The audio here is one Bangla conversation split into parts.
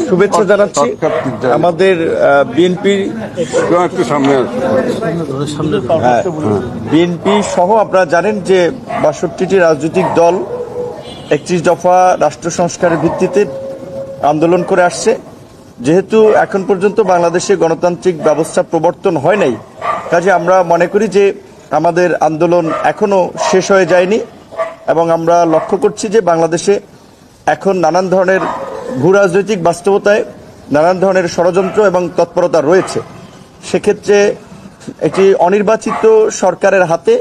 শুভেচ্ছা জানাচ্ছি। আমাদের বিএনপি বিএনপি সহ আপনারা জানেন যে ৬২টি রাজনৈতিক দল ৩১ দফা রাষ্ট্র সংস্কারের ভিত্তিতে আন্দোলন করে আসছে। যেহেতু এখন পর্যন্ত বাংলাদেশে গণতান্ত্রিক ব্যবস্থা প্রবর্তন হয় নাই, কাজে আমরা মনে করি যে আমাদের আন্দোলন এখনো শেষ হয়ে যায়নি এবং আমরা লক্ষ্য করছি যে বাংলাদেশে এখন নানান ধরনের ভূ রাজনৈতিক বাস্তবতায় নানান ধরনের ষড়যন্ত্র এবং তৎপরতা রয়েছে। সেক্ষেত্রে একটি অনির্বাচিত সরকারের হাতে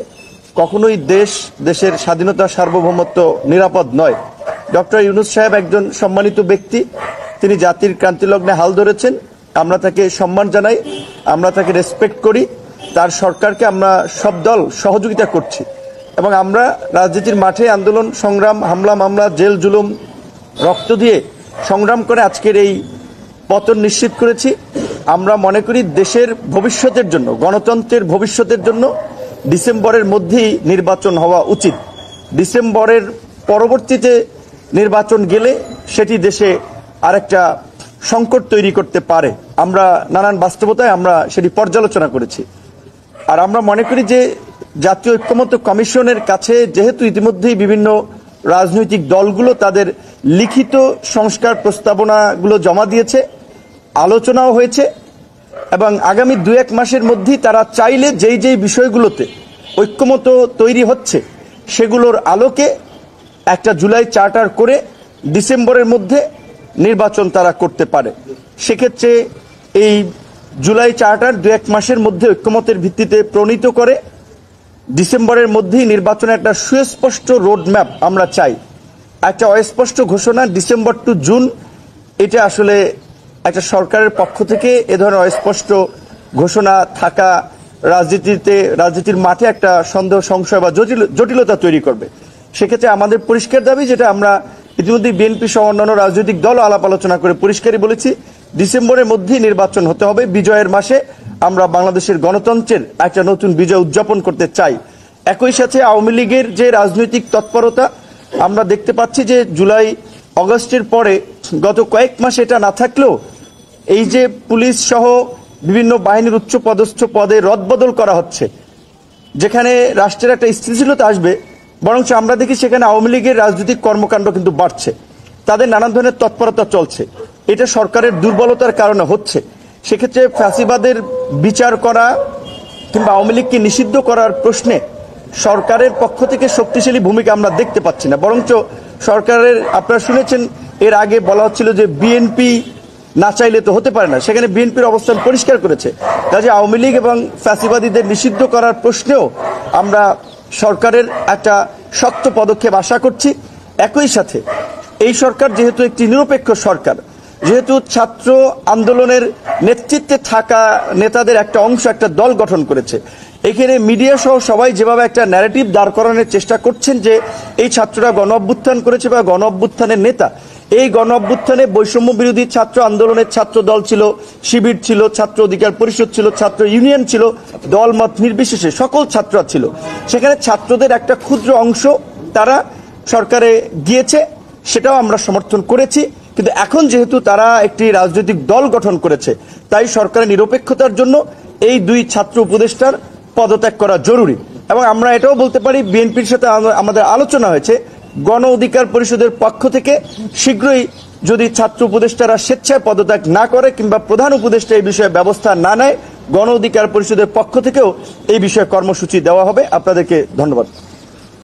কখনোই দেশের স্বাধীনতা সার্বভৌমত্ব নিরাপদ নয়। ডক্টর ইউনূস সাহেব একজন সম্মানিত ব্যক্তি, তিনি জাতির ক্রান্তিলগ্নে হাল ধরেছেন, আমরা তাকে সম্মান জানাই, আমরা তাকে রেসপেক্ট করি, তার সরকারকে আমরা সব দল সহযোগিতা করছি এবং আমরা রাজনীতির মাঠে আন্দোলন সংগ্রাম, হামলা মামলা, জেল জুলুম, রক্ত দিয়ে সংগ্রাম করে আজকের এই পতন নিশ্চিত করেছি। আমরা মনে করি দেশের ভবিষ্যতের জন্য, গণতন্ত্রের ভবিষ্যতের জন্য ডিসেম্বরের মধ্যেই নির্বাচন হওয়া উচিত। ডিসেম্বরের পরবর্তীতে নির্বাচন গেলে সেটি দেশে আরেকটা সংকট তৈরি করতে পারে। আমরা নানান বাস্তবতায় আমরা সেটি পর্যালোচনা করেছি। আর আমরা মনে করি যে জাতীয় ঐক্যমত্য কমিশনের কাছে যেহেতু ইতিমধ্যেই বিভিন্ন রাজনৈতিক দলগুলো তাদের লিখিত সংস্কার প্রস্তাবনাগুলো জমা দিয়েছে, আলোচনাও হয়েছে এবং আগামী ২-১ মাসের মধ্যেই তারা চাইলে যেই বিষয়গুলোতে ঐক্যমত্য তৈরি হচ্ছে সেগুলোর আলোকে একটা জুলাই চার্টার করে ডিসেম্বরের মধ্যে নির্বাচন তারা করতে পারে। সেক্ষেত্রে এই জুলাই চার্টার ২-১ মাসের মধ্যে ঐক্যমতের ভিত্তিতে প্রণীত করে ডিসেম্বরের মধ্যেই নির্বাচনের একটা সুস্পষ্ট রোডম্যাপ আমরা চাই। একটা অস্পষ্ট ঘোষণা ডিসেম্বর টু জুন, এটা আসলে একটা সরকারের পক্ষ থেকে এ ধরনের অস্পষ্ট ঘোষণা থাকা রাজনীতির মাঠে একটা সন্দেহ, সংশয় বা জটিলতা তৈরি করবে। সেক্ষেত্রে আমাদের পরিষ্কার দাবি, যেটা আমরা ইতিমধ্যে বিএনপি সহ অন্যান্য রাজনৈতিক দল আলাপ আলোচনা করে পরিষ্কারই বলেছি, ডিসেম্বরের মধ্যেই নির্বাচন হতে হবে। বিজয়ের মাসে আমরা বাংলাদেশের গণতন্ত্রের একটা নতুন বিজয় উদযাপন করতে চাই। একই সাথে আওয়ামী লীগের যে রাজনৈতিক তৎপরতা আমরা দেখতে পাচ্ছি যে জুলাই অগস্টের পরে গত কয়েক মাস এটা না থাকলেও এই যে পুলিশ সহ বিভিন্ন বাহিনীর উচ্চ পদস্থ পদে রদবদল করা হচ্ছে, যেখানে রাষ্ট্রের একটা স্থিতিশীলতা আসবে, বরঞ্চ আমরা দেখি সেখানে আওয়ামী লীগের রাজনৈতিক কর্মকাণ্ড কিন্তু বাড়ছে, তাদের নানান ধরনের তৎপরতা চলছে। এটা সরকারের দুর্বলতার কারণে হচ্ছে। সেক্ষেত্রে ফ্যাসিবাদের বিচার করা কিংবা আওয়ামী লীগকে নিষিদ্ধ করার প্রশ্নে সরকারের পক্ষ থেকে শক্তিশালী ভূমিকা আমরা দেখতে পাচ্ছি না, বরঞ্চ সরকারের, আপনারা শুনেছেন এর আগে বলা হচ্ছিল যে বিএনপি না চাইলে তো হতে পারে না, সেখানে বিএনপির অবস্থান পরিষ্কার করেছে। কাজে আওয়ামী লীগ এবং ফ্যাসিবাদীদের নিষিদ্ধ করার প্রশ্নেও আমরা সরকারের একটা শক্ত পদক্ষেপ আশা করছি। একই সাথে এই সরকার যেহেতু একটি নিরপেক্ষ সরকার, যেহেতু ছাত্র আন্দোলনের নেতৃত্বে থাকা নেতাদের একটা অংশ একটা দল গঠন করেছে, এখানে মিডিয়া সহ সবাই যেভাবে একটা ন্যারেটিভ দাঁড় করানোর চেষ্টা করছেন যে এই ছাত্ররা গণ অভ্যুত্থান করেছে বা গণ অভ্যুত্থানের নেতা, এই গণ অভ্যুত্থানে বৈষম্য বিরোধী ছাত্র আন্দোলনের ছাত্র দল ছিল, শিবির ছিল, ছাত্র অধিকার পরিষদ ছিল, ছাত্র ইউনিয়ন ছিল, দলমত নির্বিশেষে সকল ছাত্ররা ছিল। সেখানে ছাত্রদের একটা ক্ষুদ্র অংশ তারা সরকারে গিয়েছে, সেটাও আমরা সমর্থন করেছি। কিন্তু এখন যেহেতু তারা একটি রাজনৈতিক দল গঠন করেছে, তাই সরকারের নিরপেক্ষতার জন্য এই দুই ছাত্র উপদেষ্টার পদত্যাগ করা জরুরি। এবং আমরা এটাও বলতে পারি, বিএনপির সাথে আমাদের আলোচনা হয়েছে, গণ অধিকার পরিষদের পক্ষ থেকে শীঘ্রই যদি ছাত্র উপদেষ্টারা স্বেচ্ছায় পদত্যাগ না করে কিংবা প্রধান উপদেষ্টা এই বিষয়ে ব্যবস্থা না নেয়, গণ অধিকার পরিষদের পক্ষ থেকেও এই বিষয়ে কর্মসূচি দেওয়া হবে। আপনাদেরকে ধন্যবাদ।